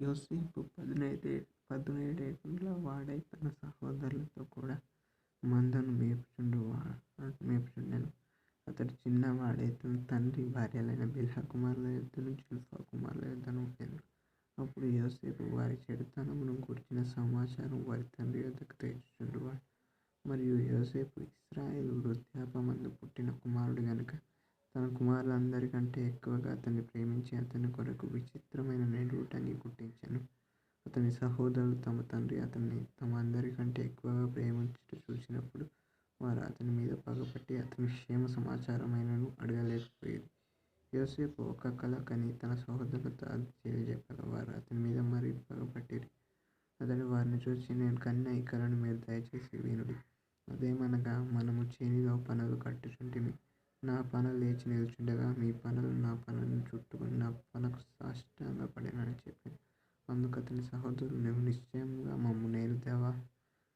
యోసేపు 17 ఏళ్ల వాడై తన సహోదరులతో కూడా మందను మేపుచుండెను. అతడు చిన్నవాడై తన తండ్రి భార్యలైన బిల్హా కుమారుల యొద్దను జిల్పా కుమారుల యొద్దను ఉండెను. అప్పుడు యోసేపు వారి చెడుతనమును గూర్చిన సమాచారం వారి తండ్రి యొద్దకు తెచ్చుచుండువాడు. మరియు యోసేపు ఇశ్రాయేలు వృద్ధాప్యమందు పుట్టిన కుమారుడు గనుక తన కుమారులందరికంటే ఎక్కువగా అతన్ని ప్రేమించి అతని కొరకు విచిత్రమైన నిలువుటంగి కుట్టించెను. అతని సహోదరులు తమ తండ్రి అతన్ని తమ అందరికంటే ఎక్కువగా ప్రేమించుట చూచినప్పుడు వారు అతని మీద పగపట్టి అతని క్షేమ సమాచారమైనను అడగలేకపోయిరి. యోసేపు ఒక కల కని తన సహోదరులతో అది తెలియజెప్పగా వారు అతని మీద మరి పగపట్టిరి. అతడు వారిని చూచి, నేను కనిన ఈ కలను మీరు దయచేసి వినుడి. అదేమనగా, మనము చేనిలో పనులు కట్టుచుంటిమి. నా పన లేచి నిలుచుండగా మీ పనులు నా పనను చుట్టుకొని నా పనకు సాష్టాంగపడెనని చెప్పెను. అందుకు అతని సహోదరులు, నీవు నిశ్చయముగా మమ్ము నేలుదువా?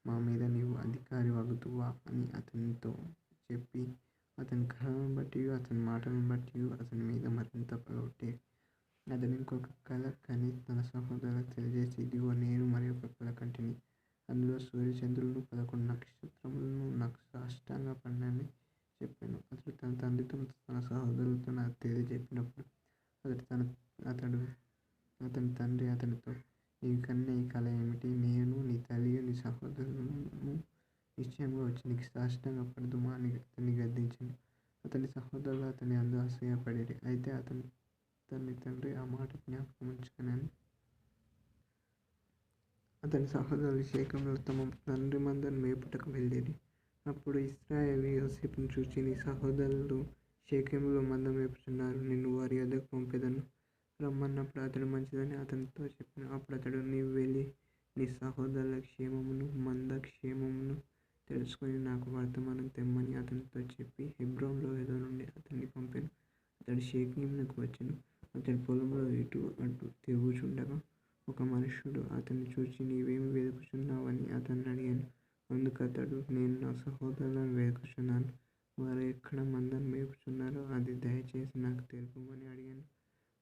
మా మీద నీవు అధికారి వగుదువా అని అతనితో చెప్పి అతని కలను బట్టియు అతని మాటలను బట్టియు అతని మీద మరింత పగపట్టిరి. అతడు ఇంకొక కల కని తన సహోదరులకు తెలియజేసి, ఇదిగో నేను మరి ఒక కల కంటిని. అందులో సూర్యచంద్రులను 11 నక్షత్రములను నాకు సాష్టాంగపడినని చెప్పెను. అతడు తన తండ్రితో తన సహోదరులతో అది తెలియజెప్పినప్పుడు అతని తండ్రి అతనితో, నీవు కనిన ఈ కల ఏమిటి? నేను నీ తల్లియు నీ సహోదరులము నిశ్చయముగా వచ్చి నీకు సాష్టాంగపడుదుమా అని అతన్ని గద్దించెను. అతని సహోదరులు అతని యందు అసూయపడిరి. అయితే అతని తండ్రి ఆ మాట జ్ఞాపకముంచుకొనెను. అతని సహోదరులు షేకెములో తమ తండ్రి మందను మేపుటకు వెళ్ళిరి. అప్పుడు ఇశ్రాయేలు యోసేపును చూచి, నీ సహోదరులు షేకెములో మంద మేపుచున్నారు, నిన్ను వారి యొద్దకు పంపెదను రమ్మన్నప్పుడు అతడు మంచిదని అతనితో చెప్పెను. అప్పుడు అతడు, నీవు వెళ్ళి నీ సహోదరుల క్షేమమును మంద క్షేమమును తెలుసుకొని నాకు వర్తమానం తెమ్మని అతనితో చెప్పి హెబ్రోను లోయలో నుండి అతన్ని పంపెను. అతడు షేకెమునకు వచ్చెను. అతడు పొలంలో ఇటు అటు తిరుగుచుండగా ఒక మనుష్యుడు అతన్ని చూచి, నీవేమి వెదుకుచున్నావు అని అతన్ని అడిగాను. అందుకు అతడు, నేను నా సహోదరులను వెదుకుచున్నాను. వారు ఎక్కడ మందను మేపుచున్నారో అది దయచేసి నాకు తెలుపుమని అడిగాను.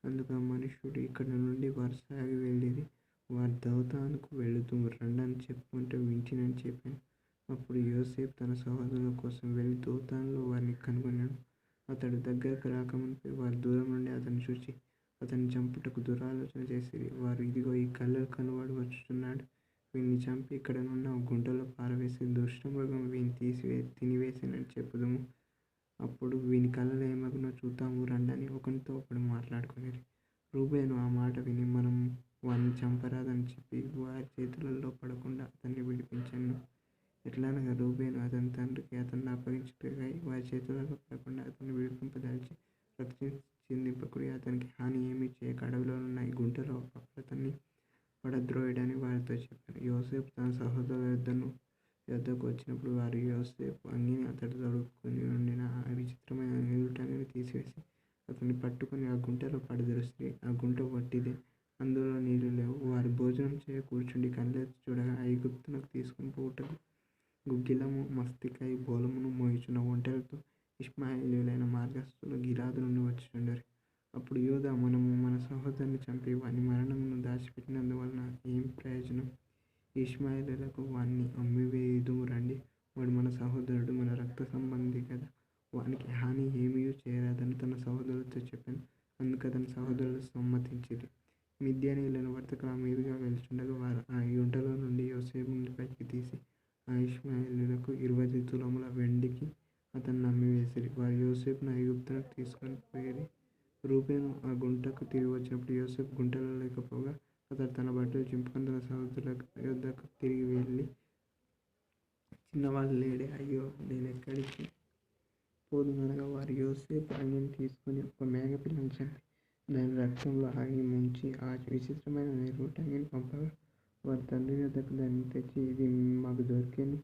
అందుకు ఆ మనుష్యుడు, ఇక్కడి నుండి వారు సాగి వెళ్ళిరి. వారు దోతానుకు వెళ్ళుదుము రండని చెప్పుకొనుట వింటినని చెప్పాను. అప్పుడు యోసేపు తన సహోదరుల కోసం వెళ్ళి దోతానులో వారిని కనుగొనెను. అతడు దగ్గరకు రాకమునుపే వారు దూరం నుండి అతన్ని చూచి అతన్ని చంపుటకు దురాలోచన చేసిరి. వారు, ఇదిగో ఈ కళ్ళలు కనువాడు వచ్చుచున్నాడు. వీనిని చంపి ఇక్కడనున్న గుంటలో పారవేసి దుష్టమృగము వీనిని తినివేసెనని చెప్పుదుము. అప్పుడు వీని కళ్ళలు ఏమగునో చూద్దాము రండని ఒకనితో ఒకడు మాట్లాడుకొనిరి. రూబేను ఆ మాట విని, మనం వానిని చంపరాదని చెప్పి వారి చేతులలో పడకుండా అతన్ని విడిపించెను. ఎట్లనగా, రూబేను అతని తండ్రికి అతన్ని అప్పగించుటకై వారి చేతులలో పడకుండా అతన్ని విడిపింపదలచి, రక్తం చిందింపకుడి, అతనికి హాని ఏమీ చేయక అడవిలోనున్న ఈ గుంటలో అతన్ని పడద్రోయుడని వారితో చెప్పెను. యోసేపు తన సహోదరుల యొద్దకు వచ్చినప్పుడు వారు యోసేపు అంగీని అతడు తొడుక్కొని నుండిన ఆ విచిత్రమైన నిలువుటంగిని తీసివేసి అతన్ని పట్టుకొని ఆ గుంటలో పడద్రోసిరి. ఆ గుంట వట్టిదే, అందులో నీళ్లు లేవు. వారు భోజనం చేయ కూర్చుండి కళ్ళెత్తి చూడగా ఐగుప్తునకు తీసుకొని పోవుటకు గుగ్గిలము, మస్తికై, బోళమును మోయుచున్న ఒంటెలతో ఇష్మాయేలీయులైన మార్గస్థులు గిలాదు నుండి వచ్చుచుండిరి. అప్పుడు యూదా, మనము మన సహోదరుని చంపి వాని మరణమును దాచిపెట్టినందువలన ఏమి ప్రయోజనం? ఇష్మాయేలీయులకు వానిని అమ్మివేయుదుము రండి. వాడు మన సహోదరుడు, మన రక్త సంబంధి కదా, వానికి హాని ఏమీయూ చేయరాదని తన సహోదరులతో చెప్పెను. అందుకు అతని సహోదరులు సమ్మతించిరి. మిద్యానీయులైన వర్తకులు ఆ మీదుగా వెలుచుండగా వారు ఆ గుంటలో నుండి యోసేపును బయటికి తీసి ఆ ఇష్మాయేలీయులకు 20 తులముల వెండికి అతన్ని అమ్మివేసిరి. వారు యోసేపును ఐగుప్తునకు తీసుకొని పోయిరి. రూబేను ఆ గుంటకు తిరిగి వచ్చినప్పుడు యోసేపు గుంటలో లేకపోగా అతడు తన బట్టలు చింపుకొని తన సహోదరుల యొద్దకు తిరిగి వెళ్ళి, చిన్నవాడు లేడే? అయ్యో, నేనెక్కడికి పోదుననగా వారు యోసేపు అంగీని తీసుకొని ఒక మేకపిల్లను చంపి దాని రక్తంలో అంగీ ముంచి ఆ విచిత్రమైన నిలువుటంగిని పంపగా వారి తండ్రి యొద్దకు దానిని తెచ్చి, ఇది మాకు దొరికెను